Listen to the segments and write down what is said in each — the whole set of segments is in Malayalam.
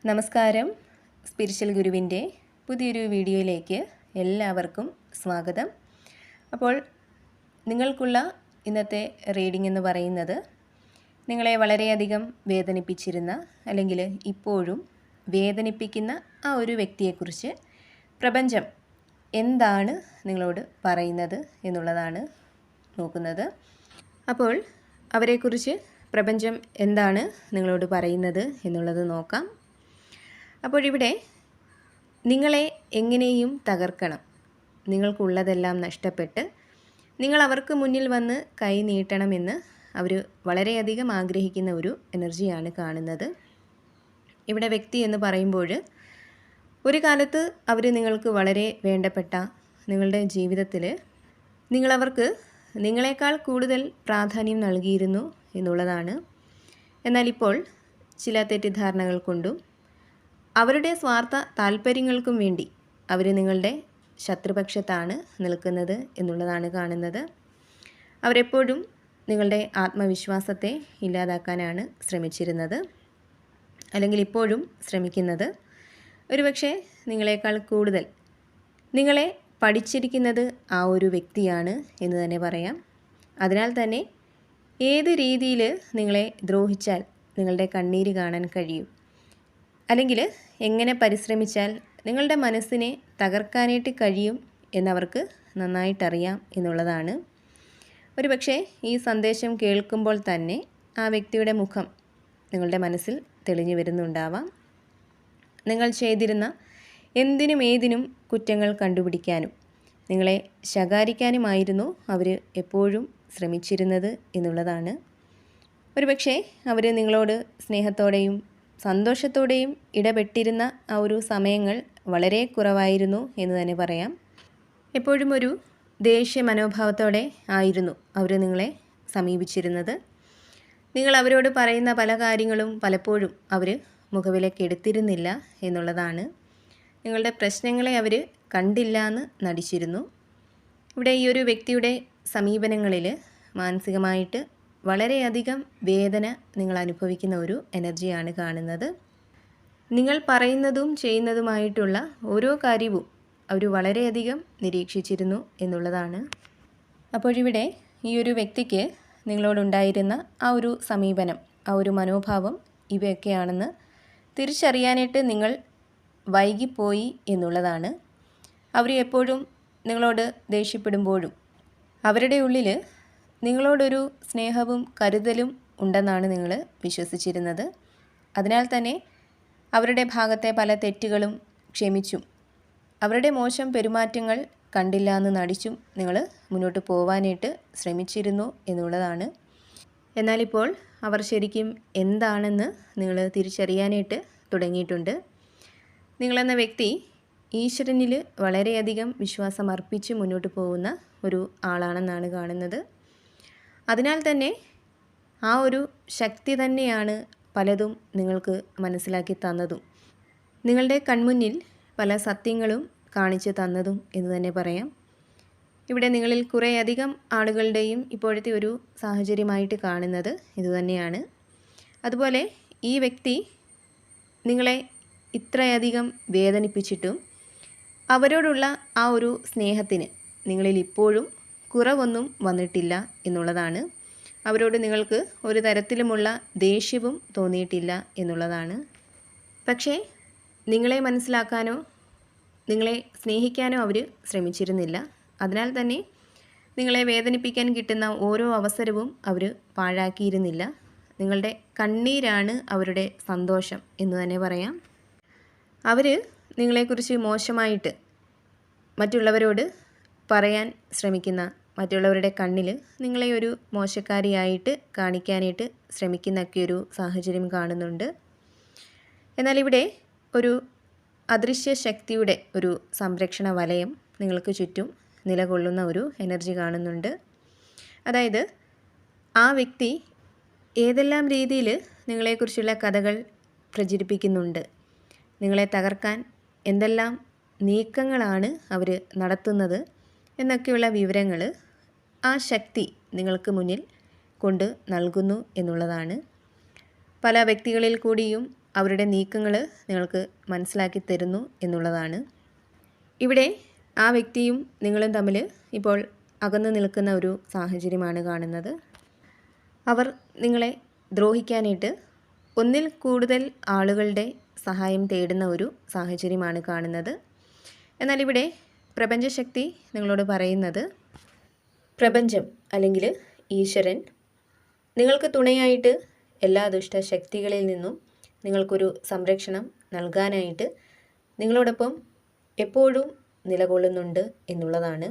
നമസ്കാരം. സ്പിരിച്വൽ ഗുരുവിൻ്റെ പുതിയൊരു വീഡിയോയിലേക്ക് എല്ലാവർക്കും സ്വാഗതം. അപ്പോൾ നിങ്ങൾക്കുള്ള ഇന്നത്തെ റീഡിംഗ് എന്ന് പറയുന്നത് നിങ്ങളെ വളരെയധികം വേദനിപ്പിച്ചിരുന്ന അല്ലെങ്കിൽ ഇപ്പോഴും വേദനിപ്പിക്കുന്ന ആ ഒരു വ്യക്തിയെക്കുറിച്ച് പ്രപഞ്ചം എന്താണ് നിങ്ങളോട് പറയുന്നത് എന്നുള്ളതാണ് നോക്കുന്നത്. അപ്പോൾ അവരെക്കുറിച്ച് പ്രപഞ്ചം എന്താണ് നിങ്ങളോട് പറയുന്നത് എന്നുള്ളത് നോക്കാം. അപ്പോഴിവിടെ നിങ്ങളെ എങ്ങനെയും തകർക്കണം, നിങ്ങൾക്കുള്ളതെല്ലാം നഷ്ടപ്പെട്ട് നിങ്ങൾ അവർക്ക് മുന്നിൽ വന്ന് കൈ നീട്ടണമെന്ന് അവർ വളരെയധികം ആഗ്രഹിക്കുന്ന ഒരു എനർജിയാണ് കാണുന്നത്. ഇവിടെ വ്യക്തി എന്ന് പറയുമ്പോൾ ഒരു കാലത്ത് അവർ നിങ്ങൾക്ക് വളരെ വേണ്ടപ്പെട്ട നിങ്ങളുടെ ജീവിതത്തിൽ നിങ്ങളവർക്ക് നിങ്ങളെക്കാൾ കൂടുതൽ പ്രാധാന്യം നൽകിയിരുന്നു എന്നുള്ളതാണ്. എന്നാൽ ഇപ്പോൾ ചില തെറ്റിദ്ധാരണകൾ കൊണ്ടും അവരുടെ സ്വാർത്ഥ താല്പര്യങ്ങൾക്കും വേണ്ടി അവർ നിങ്ങളുടെ ശത്രുപക്ഷത്താണ് നിൽക്കുന്നത് എന്നുള്ളതാണ് കാണുന്നത്. അവരെപ്പോഴും നിങ്ങളുടെ ആത്മവിശ്വാസത്തെ ഇല്ലാതാക്കാനാണ് ശ്രമിച്ചിരുന്നത്, അല്ലെങ്കിൽ ഇപ്പോഴും ശ്രമിക്കുന്നത്. ഒരുപക്ഷെ നിങ്ങളെക്കാൾ കൂടുതൽ നിങ്ങളെ പഠിച്ചിരിക്കുന്നത് ആ ഒരു വ്യക്തിയാണ് എന്ന് തന്നെ പറയാം. അതിനാൽ തന്നെ ഏത് രീതിയിൽ നിങ്ങളെ ദ്രോഹിച്ചാൽ നിങ്ങളുടെ കണ്ണീര് കാണാൻ കഴിയും, അല്ലെങ്കിൽ എങ്ങനെ പരിശ്രമിച്ചാൽ നിങ്ങളുടെ മനസ്സിനെ തകർക്കാനായിട്ട് കഴിയും എന്നവർക്ക് നന്നായിട്ടറിയാം എന്നുള്ളതാണ്. ഒരുപക്ഷെ ഈ സന്ദേശം കേൾക്കുമ്പോൾ തന്നെ ആ വ്യക്തിയുടെ മുഖം നിങ്ങളുടെ മനസ്സിൽ തെളിഞ്ഞു വരുന്നുണ്ടാവാം. നിങ്ങൾ ചെയ്തിരുന്ന എന്തിനും ഏതിനും കുറ്റങ്ങൾ കണ്ടുപിടിക്കാനും നിങ്ങളെ ശകാരിക്കാനുമായിരുന്നു അവർ എപ്പോഴും ശ്രമിച്ചിരുന്നത് എന്നുള്ളതാണ്. ഒരുപക്ഷെ അവർ നിങ്ങളോട് സ്നേഹത്തോടെയും സന്തോഷത്തോടെയും ഇടപെട്ടിരുന്ന ആ ഒരു സമയങ്ങൾ വളരെ കുറവായിരുന്നു എന്ന് തന്നെ പറയാം. എപ്പോഴും ഒരു ദേഷ്യ മനോഭാവത്തോടെ ആയിരുന്നു അവർ നിങ്ങളെ സമീപിച്ചിരുന്നത്. നിങ്ങൾ അവരോട് പറയുന്ന പല കാര്യങ്ങളും പലപ്പോഴും അവർ മുഖവിലക്കെടുത്തിരുന്നില്ല എന്നുള്ളതാണ്. നിങ്ങളുടെ പ്രശ്നങ്ങളെ അവർ കണ്ടില്ല എന്ന് നടിച്ചിരുന്നു. ഇവിടെ ഈ ഒരു വ്യക്തിയുടെ സമീപനങ്ങളിൽ മാനസികമായിട്ട് വളരെയധികം വേദന നിങ്ങൾ അനുഭവിക്കുന്ന ഒരു എനർജിയാണ് കാണുന്നത്. നിങ്ങൾ പറയുന്നതും ചെയ്യുന്നതുമായിട്ടുള്ള ഓരോ കാര്യവും അവർ വളരെയധികം നിരീക്ഷിച്ചിരുന്നു എന്നുള്ളതാണ്. അപ്പോഴിവിടെ ഈ ഒരു വ്യക്തിക്ക് നിങ്ങളോടുണ്ടായിരുന്ന ആ ഒരു സമീപനം, ആ ഒരു മനോഭാവം ഇവയൊക്കെയാണെന്ന് തിരിച്ചറിയാനായിട്ട് നിങ്ങൾ വൈകിപ്പോയി എന്നുള്ളതാണ്. അവർ എപ്പോഴും നിങ്ങളോട് ദേഷ്യപ്പെടുമ്പോഴും അവരുടെ ഉള്ളിൽ നിങ്ങളോടൊരു സ്നേഹവും കരുതലും ഉണ്ടെന്നാണ് നിങ്ങൾ വിശ്വസിച്ചിരുന്നത്. അതിനാൽ തന്നെ അവരുടെ ഭാഗത്തെ പല തെറ്റുകളും ക്ഷമിച്ചും അവരുടെ മോശം പെരുമാറ്റങ്ങൾ കണ്ടില്ല എന്ന് നടിച്ചും നിങ്ങൾ മുന്നോട്ട് പോവാനായിട്ട് ശ്രമിച്ചിരുന്നു എന്നുള്ളതാണ്. എന്നാലിപ്പോൾ അവർ ശരിക്കും എന്താണെന്ന് നിങ്ങൾ തിരിച്ചറിയാനായിട്ട് തുടങ്ങിയിട്ടുണ്ട്. നിങ്ങളെന്ന വ്യക്തി ഈശ്വരനിൽ വളരെയധികം വിശ്വാസം അർപ്പിച്ച് മുന്നോട്ട് പോകുന്ന ഒരു ആളാണെന്നാണ് കാണുന്നത്. അതിനാൽ തന്നെ ആ ഒരു ശക്തി തന്നെയാണ് പലതും നിങ്ങൾക്ക് മനസ്സിലാക്കി തന്നതും നിങ്ങളുടെ കൺമുന്നിൽ പല സത്യങ്ങളും കാണിച്ചു തന്നതും എന്ന് തന്നെ പറയാം. ഇവിടെ നിങ്ങളിൽ കുറേയധികം ആളുകളുടെയും ഇപ്പോഴത്തെ ഒരു സാഹചര്യമായിട്ട് കാണുന്നത് ഇതുതന്നെയാണ്. അതുപോലെ ഈ വ്യക്തി നിങ്ങളെ ഇത്രയധികം വേദനിപ്പിച്ചിട്ടും അവരോടുള്ള ആ ഒരു സ്നേഹത്തിന് നിങ്ങളിൽ ഇപ്പോഴും കുറവൊന്നും വന്നിട്ടില്ല എന്നുള്ളതാണ്. അവരോട് നിങ്ങൾക്ക് ഒരു തരത്തിലുമുള്ള ദേഷ്യവും തോന്നിയിട്ടില്ല എന്നുള്ളതാണ്. പക്ഷേ നിങ്ങളെ മനസ്സിലാക്കാനോ നിങ്ങളെ സ്നേഹിക്കാനോ അവർ ശ്രമിച്ചിരുന്നില്ല. അതിനാൽ തന്നെ നിങ്ങളെ വേദനിപ്പിക്കാൻ കിട്ടുന്ന ഓരോ അവസരവും അവർ പാഴാക്കിയിരുന്നില്ല. നിങ്ങളുടെ കണ്ണീരാണ് അവരുടെ സന്തോഷം എന്ന് തന്നെ പറയാം. അവർ നിങ്ങളെക്കുറിച്ച് മോശമായിട്ട് മറ്റുള്ളവരോട് പറയാൻ ശ്രമിക്കുന്ന, മറ്റുള്ളവരുടെ കണ്ണിൽ നിങ്ങളെ ഒരു മോശക്കാരിയായിട്ട് കാണിക്കാനായിട്ട് ശ്രമിക്കുന്നൊക്കെ ഒരു സാഹചര്യം കാണുന്നുണ്ട്. എന്നാൽ ഇവിടെ ഒരു അദൃശ്യ ശക്തിയുടെ ഒരു സംരക്ഷണ വലയം നിങ്ങൾക്ക് ചുറ്റും നിലകൊള്ളുന്ന ഒരു എനർജി കാണുന്നുണ്ട്. അതായത് ആ വ്യക്തി ഏതെല്ലാം രീതിയിൽ നിങ്ങളെക്കുറിച്ചുള്ള കഥകൾ പ്രചരിപ്പിക്കുന്നുണ്ട്, നിങ്ങളെ തകർക്കാൻ എന്തെല്ലാം നീക്കങ്ങളാണ് അവർ നടത്തുന്നത് എന്നൊക്കെയുള്ള വിവരങ്ങൾ ആ ശക്തി നിങ്ങൾക്ക് മുന്നിൽ കൊണ്ട് നൽകുന്നു എന്നുള്ളതാണ്. പല വ്യക്തികളിൽ കൂടിയും അവരുടെ നീക്കങ്ങൾ നിങ്ങൾക്ക് മനസ്സിലാക്കി തരുന്നു എന്നുള്ളതാണ്. ഇവിടെ ആ വ്യക്തിയും നിങ്ങളും തമ്മിൽ ഇപ്പോൾ അകന്നു നിൽക്കുന്ന ഒരു സാഹചര്യമാണ് കാണുന്നത്. അവർ നിങ്ങളെ ദ്രോഹിക്കാനായിട്ട് ഒന്നിൽ കൂടുതൽ ആളുകളുടെ സഹായം തേടുന്ന ഒരു സാഹചര്യമാണ് കാണുന്നത്. എന്നാൽ ഇവിടെ പ്രപഞ്ചശക്തി നിങ്ങളോട് പറയുന്നത്, പ്രപഞ്ചം അല്ലെങ്കിൽ ഈശ്വരൻ നിങ്ങൾക്ക് തുണയായിട്ട് എല്ലാ ദുഷ്ടശക്തികളിൽ നിന്നും നിങ്ങൾക്കൊരു സംരക്ഷണം നൽകാനായിട്ട് നിങ്ങളോടൊപ്പം എപ്പോഴും നിലകൊള്ളുന്നുണ്ട് എന്നുള്ളതാണ്.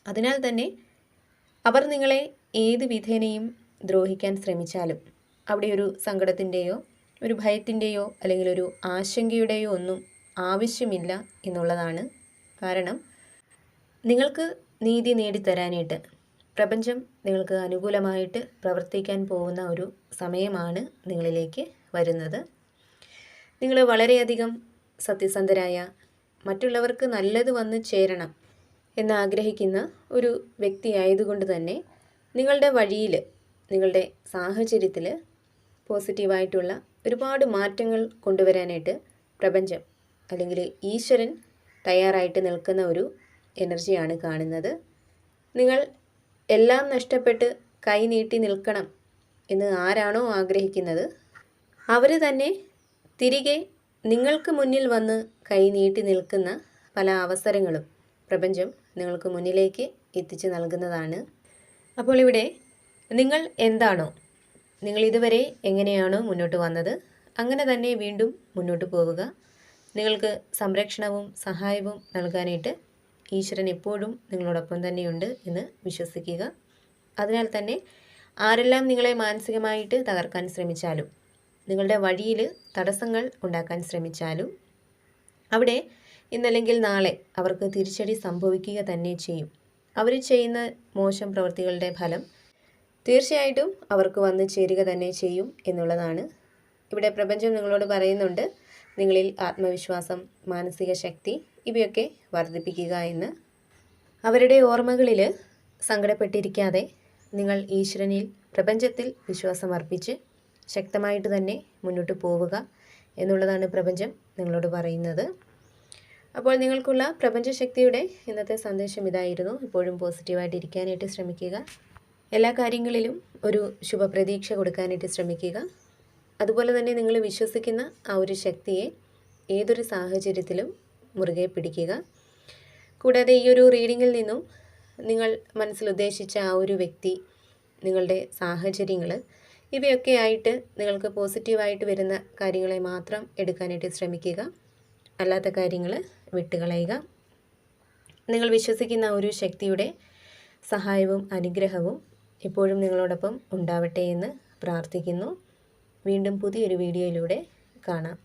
അതിനാൽ തന്നെ അവർ നിങ്ങളെ ഏത് വിധേനയും ദ്രോഹിക്കാൻ ശ്രമിച്ചാലും അവിടെ ഒരു സങ്കടത്തിൻ്റെയോ ഒരു ഭയത്തിൻ്റെയോ അല്ലെങ്കിൽ ഒരു ആശങ്കയുടെയോ ഒന്നും ആവശ്യമില്ല എന്നുള്ളതാണ്. കാരണം നിങ്ങൾക്ക് നീതി നേടിത്തരാനായിട്ട് പ്രപഞ്ചം നിങ്ങൾക്ക് അനുകൂലമായിട്ട് പ്രവർത്തിക്കാൻ പോകുന്ന ഒരു സമയമാണ് നിങ്ങളിലേക്ക് വരുന്നത്. നിങ്ങൾ വളരെയധികം സത്യസന്ധരായ, മറ്റുള്ളവർക്ക് നല്ലത് വന്ന് ചേരണം എന്നാഗ്രഹിക്കുന്ന ഒരു വ്യക്തിയായതുകൊണ്ട് തന്നെ നിങ്ങളുടെ വഴിയിൽ, നിങ്ങളുടെ സാഹചര്യത്തിൽ പോസിറ്റീവായിട്ടുള്ള ഒരുപാട് മാറ്റങ്ങൾ കൊണ്ടുവരാനായിട്ട് പ്രപഞ്ചം അല്ലെങ്കിൽ ഈശ്വരൻ തയ്യാറായിട്ട് നിൽക്കുന്ന ഒരു എനർജിയാണ് കാണുന്നത്. നിങ്ങൾ എല്ലാം നഷ്ടപ്പെട്ട് കൈ നീട്ടി നിൽക്കണം എന്ന് ആരാണോ ആഗ്രഹിക്കുന്നത്, അവർ തന്നെ തിരികെ നിങ്ങൾക്ക് മുന്നിൽ വന്ന് കൈ നീട്ടി നിൽക്കുന്ന പല അവസരങ്ങളും പ്രപഞ്ചം നിങ്ങൾക്ക് മുന്നിലേക്ക് എത്തിച്ചു നൽകുന്നതാണ്. അപ്പോൾ ഇവിടെ നിങ്ങൾ എന്താണോ, നിങ്ങൾ ഇതുവരെ എങ്ങനെയാണോ മുന്നോട്ട് വന്നത് അങ്ങനെ തന്നെ വീണ്ടും മുന്നോട്ട് പോവുക. നിങ്ങൾക്ക് സംരക്ഷണവും സഹായവും നൽകാനായിട്ട് ഈശ്വരൻ എപ്പോഴും നിങ്ങളോടൊപ്പം തന്നെയുണ്ട് എന്ന് വിശ്വസിക്കുക. അതിനാൽ തന്നെ ആരെല്ലാം നിങ്ങളെ മാനസികമായിട്ട് തകർക്കാൻ ശ്രമിച്ചാലും, നിങ്ങളുടെ വഴിയിൽ തടസ്സങ്ങൾ ഉണ്ടാക്കാൻ ശ്രമിച്ചാലും അവിടെ ഇന്നല്ലെങ്കിൽ നാളെ അവർക്ക് തിരിച്ചടി സംഭവിക്കുക തന്നെ ചെയ്യും. അവർ ചെയ്യുന്ന മോശം പ്രവൃത്തികളുടെ ഫലം തീർച്ചയായിട്ടും അവർക്ക് വന്ന് ചേരുക തന്നെ ചെയ്യും എന്നുള്ളതാണ്. ഇവിടെ പ്രപഞ്ചം നിങ്ങളോട് പറയുന്നുണ്ട്, നിങ്ങളിൽ ആത്മവിശ്വാസം, മാനസിക ശക്തി ഇവയൊക്കെ വർദ്ധിപ്പിക്കുക എന്ന്. അവരുടെ ഓർമ്മകളിൽ സങ്കടപ്പെട്ടിരിക്കാതെ നിങ്ങൾ ഈശ്വരനിൽ, പ്രപഞ്ചത്തിൽ വിശ്വാസം അർപ്പിച്ച് ശക്തമായിട്ട് തന്നെ മുന്നോട്ട് പോവുക എന്നുള്ളതാണ് പ്രപഞ്ചം നിങ്ങളോട് പറയുന്നത്. അപ്പോൾ നിങ്ങൾക്കുള്ള പ്രപഞ്ചശക്തിയുടെ ഇന്നത്തെ സന്ദേശം ഇതായിരുന്നു. ഇപ്പോഴും പോസിറ്റീവായിട്ട് ഇരിക്കാനായിട്ട് ശ്രമിക്കുക. എല്ലാ കാര്യങ്ങളിലും ഒരു ശുഭപ്രതീക്ഷ കൊടുക്കാനായിട്ട് ശ്രമിക്കുക. അതുപോലെ തന്നെ നിങ്ങൾ വിശ്വസിക്കുന്ന ആ ഒരു ശക്തിയെ ഏതൊരു സാഹചര്യത്തിലും മുറുകെ പിടിക്കുക. കൂടാതെ ഈ ഒരു റീഡിങ്ങിൽ നിന്നും നിങ്ങൾ മനസ്സിലുദ്ദേശിച്ച ആ ഒരു വ്യക്തി, നിങ്ങളുടെ സാഹചര്യങ്ങൾ ഇവയൊക്കെ ആയിട്ട് നിങ്ങൾക്ക് പോസിറ്റീവായിട്ട് വരുന്ന കാര്യങ്ങളെ മാത്രം എടുക്കാനായിട്ട് ശ്രമിക്കുക. അല്ലാത്ത കാര്യങ്ങൾ വിട്ടുകളയുക. നിങ്ങൾ വിശ്വസിക്കുന്ന ഒരു ശക്തിയുടെ സഹായവും അനുഗ്രഹവും എപ്പോഴും നിങ്ങളോടൊപ്പം ഉണ്ടാവട്ടെ എന്ന് പ്രാർത്ഥിക്കുന്നു. വീണ്ടും പുതിയൊരു വീഡിയോയിലൂടെ കാണാം.